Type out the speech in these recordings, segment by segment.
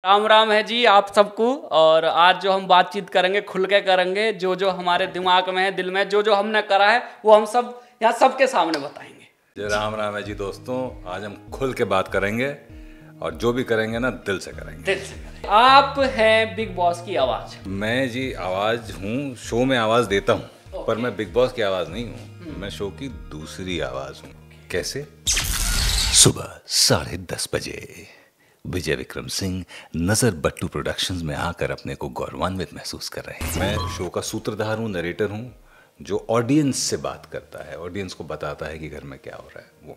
राम राम है जी आप सबको। और आज जो हम बातचीत करेंगे खुल के करेंगे, जो जो हमारे दिमाग में है, दिल में जो जो हमने करा है वो हम सब यहाँ सबके सामने बताएंगे। जय राम राम है जी दोस्तों। आज हम खुल के बात करेंगे और जो भी करेंगे ना दिल से करेंगे। दिल से करेंगे। आप हैं बिग बॉस की आवाज। मैं जी आवाज़ हूँ, शो में आवाज़ देता हूँ पर मैं बिग बॉस की आवाज़ नहीं हूँ। मैं शो की दूसरी आवाज़ हूँ। कैसे? सुबह 10:30 बजे विजय विक्रम सिंह नजर बट्टू प्रोडक्शंस में आकर अपने को गौरवान्वित महसूस कर रहे हैं। मैं शो का सूत्रधार हूँ, नरेटर हूँ, जो ऑडियंस से बात करता है, ऑडियंस को बताता है कि घर में क्या हो रहा है।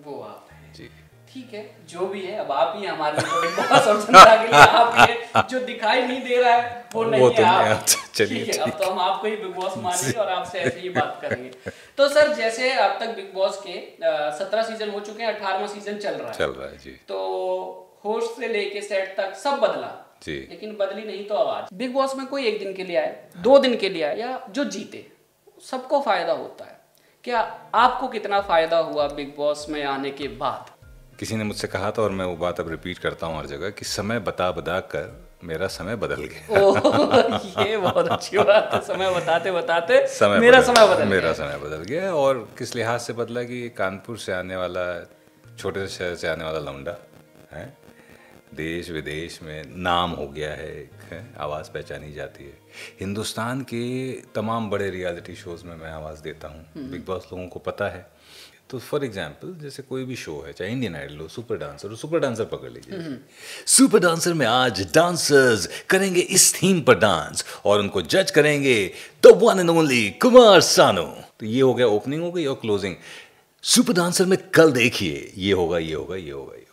वो आप हैं जी। ठीक है, जो भी है अब आप ही हमारे बिग बॉस और जनता के लिए आप ही जो दिखाई नहीं दे रहा है वो नहीं तो है आप। नहीं। चलिए ठीक है, अब तो हम आपको ही बिग बॉस मानेंगे और आपसे ऐसे ही बात करेंगे। तो सर जैसे अब तक बिग बॉस के 17 सीजन हो चुके हैं, 18वां सीजन चल रहा है जी। तो होस्ट से लेके सेट तक सब बदला जी, लेकिन बदली नहीं तो आवाज। बिग बॉस में कोई एक दिन के लिए आए, 2 दिन के लिए आए या जो जीते सबको फायदा होता है। क्या आपको कितना फायदा हुआ बिग बॉस में आने के बाद? किसी ने मुझसे कहा था और मैं वो बात अब रिपीट करता हूँ हर जगह कि समय बता बता कर मेरा समय बदल गया। ओह, ये बहुत अच्छी बात है। समय बताते बताते मेरा समय बदल गया। और किस लिहाज से बदला कि कानपुर से आने वाला, छोटे से शहर से आने वाला लौंडा है, देश विदेश में नाम हो गया है, आवाज़ पहचानी जाती है। हिंदुस्तान के तमाम बड़े रियलिटी शोज़ में मैं आवाज़ देता हूँ। बिग बॉस लोगों को पता है। तो फॉर एग्जाम्पल जैसे कोई भी शो है, चाहे इंडियन आइडल हो, सुपर डांसर पकड़ लीजिए। सुपर डांसर में आज डांसर्स करेंगे इस थीम पर डांस और उनको जज करेंगे the one and only Kumar Sanu. तो ये हो गया, ओपनिंग हो गई और क्लोजिंग। सुपर डांसर में कल देखिए ये होगा, ये होगा, ये होगा, ये होगा।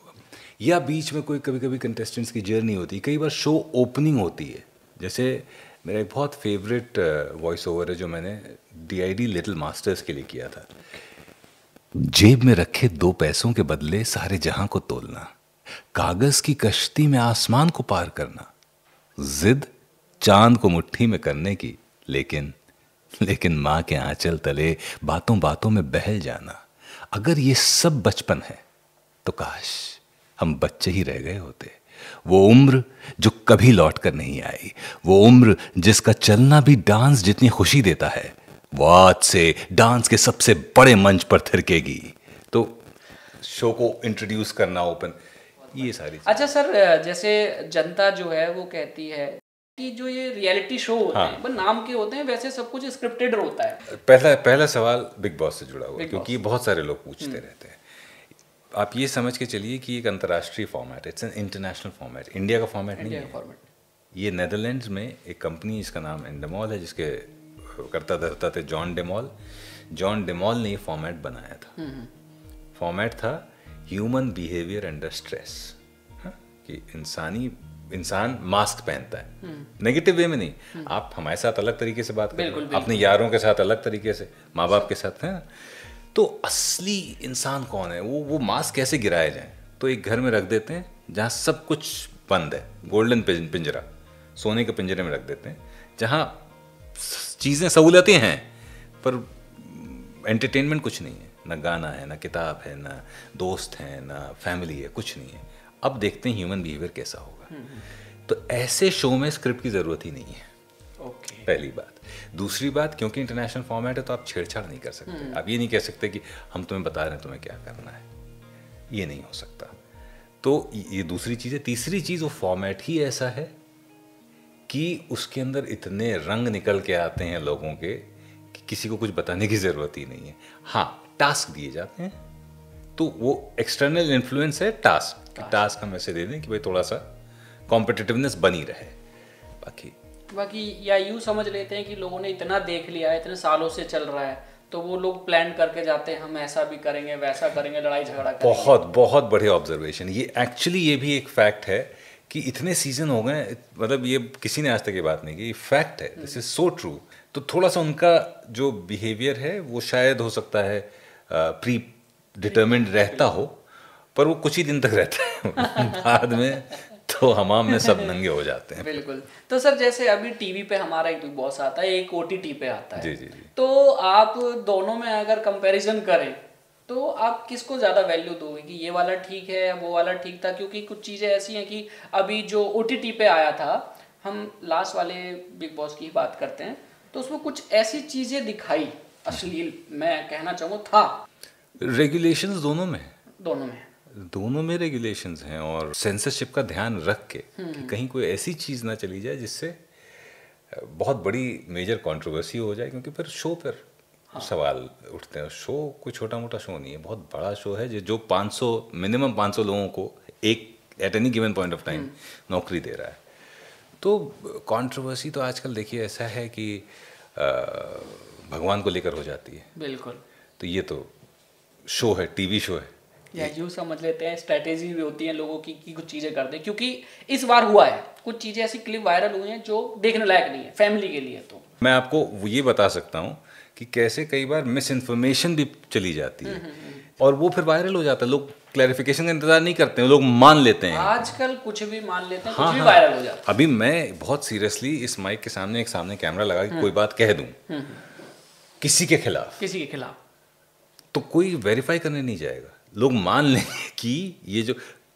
या बीच में कोई कभी कभी कंटेस्टेंट्स की जर्नी होती है। कई बार शो ओपनिंग होती है। जैसे मेरा एक बहुत फेवरेट वॉइस ओवर है जो मैंने DID लिटिल मास्टर्स के लिए किया था। जेब में रखे 2 पैसों के बदले सारे जहां को तोलना, कागज की कश्ती में आसमान को पार करना, जिद चांद को मुट्ठी में करने की, लेकिन माँ के आंचल तले बातों बातों में बहल जाना। अगर ये सब बचपन है तो काश हम बच्चे ही रह गए होते। वो उम्र जो कभी लौट कर नहीं आई, वो उम्र जिसका चलना भी डांस जितनी खुशी देता है, वो आज से डांस के सबसे बड़े मंच पर थिरकेगी। तो शो को इंट्रोड्यूस करना, ओपन, ये सारी चीज़। अच्छा सर, जैसे जनता जो है वो कहती है कि जो ये रियलिटी शो होते हैं वो नाम के होते हैं, वैसे सब कुछ स्क्रिप्टेड होता है। पहला सवाल बिग बॉस से जुड़ा हुआ, क्योंकि बहुत सारे लोग पूछते रहते हैं। आप ये समझ के चलिए कि एक अंतर्राष्ट्रीय format, it's an international format, India का फॉर्मेट नहीं है। ये नेदरलैंड्स में एक कंपनी जिसका नाम एंडेमॉल है, जिसके करता थे जॉन डेमॉल ने ये फॉर्मेट बनाया था। फॉर्मेट था ह्यूमन बिहेवियर अंडर स्ट्रेस। कि इंसान मास्क पहनता है, नेगेटिव वे में नहीं। आप हमारे साथ अलग तरीके से बात करते हैं, अपने यारों के साथ अलग तरीके से, माँ बाप के साथ है। तो असली इंसान कौन है, वो मास्क कैसे गिराए जाए? तो एक घर में रख देते हैं जहाँ सब कुछ बंद है, गोल्डन पिंजरा, सोने के पिंजरे में रख देते हैं, जहाँ चीज़ें सहूलतें हैं पर एंटरटेनमेंट कुछ नहीं है। ना गाना है, ना किताब है, ना दोस्त हैं, ना फैमिली है, कुछ नहीं है। अब देखते हैं ह्यूमन बिहेवियर कैसा होगा। तो ऐसे शो में स्क्रिप्ट की ज़रूरत ही नहीं है। पहली बात। दूसरी बात, क्योंकि इंटरनेशनल फॉर्मेट है तो आप छेड़छाड़ नहीं कर सकते। आप ये नहीं कह सकते कि हम तुम्हें बता रहे हैं तुम्हें क्या करना है, ये नहीं हो सकता। तो ये दूसरी चीज़ है। तीसरी चीज़, वो फॉर्मेट ही ऐसा है कि उसके अंदर इतने रंग निकल के आते हैं लोगों के कि किसी को कुछ बताने की ज़रूरत ही नहीं है। हाँ, टास्क दिए जाते हैं तो वो एक्सटर्नल इन्फ्लुएंस है। टास्क हम ऐसे दे दें कि भाई थोड़ा सा कॉम्पिटिटिवनेस बनी रहे। बाकी या यूँ समझ लेते हैं कि लोगों ने इतना देख लिया है, इतने सालों से चल रहा है, तो वो लोग प्लान करके जाते हैं हम ऐसा भी करेंगे, वैसा करेंगे, लड़ाई झगड़ा करेंगे। बहुत बढ़िया ऑब्जर्वेशन। ये एक्चुअली ये भी एक फैक्ट है कि इतने सीजन हो गए, मतलब ये किसी ने आज तक ये बात नहीं की, ये फैक्ट है। This is so true. तो थोड़ा सा उनका जो बिहेवियर है वो शायद हो सकता है प्री डिटर्मिन्ड रहता हो, पर वो कुछ ही दिन तक रहता है। बाद में तो हमाम में सब नंगे हो जाते हैं। बिल्कुल। तो सर जैसे अभी टीवी पे हमारा एक बिग बॉस आता है, एक OTT पे आता है। जी। तो आप दोनों में अगर कंपैरिजन करें तो आप किसको ज़्यादा वैल्यू दोगे कि ये वाला ठीक है या वो वाला ठीक था? क्योंकि कुछ चीज़ें ऐसी हैं कि अभी जो OTT पे आया था, हम लास्ट वाले बिग बॉस की बात करते हैं, तो उसमें कुछ ऐसी चीज़ें दिखाई अश्लील, मैं कहना चाहूँगा था। रेगुलेशंस दोनों में रेगुलेशंस हैं, और सेंसरशिप का ध्यान रख के कि कहीं कोई ऐसी चीज़ ना चली जाए जिससे बहुत बड़ी मेजर कंट्रोवर्सी हो जाए, क्योंकि फिर शो पर सवाल उठते हैं। शो कोई छोटा मोटा शो नहीं है, बहुत बड़ा शो है जो 500 मिनिमम 500 लोगों को एक at any given point of time नौकरी दे रहा है। तो कंट्रोवर्सी तो आजकल देखिए ऐसा है कि भगवान को लेकर हो जाती है। बिल्कुल। तो ये तो शो है, टीवी शो है, या यूँ समझ लेते हैं स्ट्रैटेजी भी होती है लोगों की कि कुछ चीज़ें कर दें, क्योंकि इस बार हुआ है कुछ चीज़ें ऐसी क्लिप वायरल हुई हैं जो देखने लायक नहीं है फैमिली के लिए। तो मैं आपको ये बता सकता हूँ कि कैसे कई बार मिस इन्फॉर्मेशन भी चली जाती है और वो फिर वायरल हो जाता है। लोग क्लैरिफिकेशन का इंतजार नहीं करते हैं, लोग मान लेते हैं। आजकल कुछ भी मान लेते हैं, हाँ, कुछ भी वायरल हो जाता है। अभी मैं बहुत सीरियसली इस माइक के सामने एक सामने कैमरा लगा के कोई बात कह दूं किसी के खिलाफ, तो कोई वेरीफाई करने नहीं जाएगा। लोग मान लेंगे कि ये जो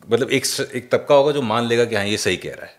मतलब एक तबका होगा जो मान लेगा कि हाँ ये सही कह रहा है।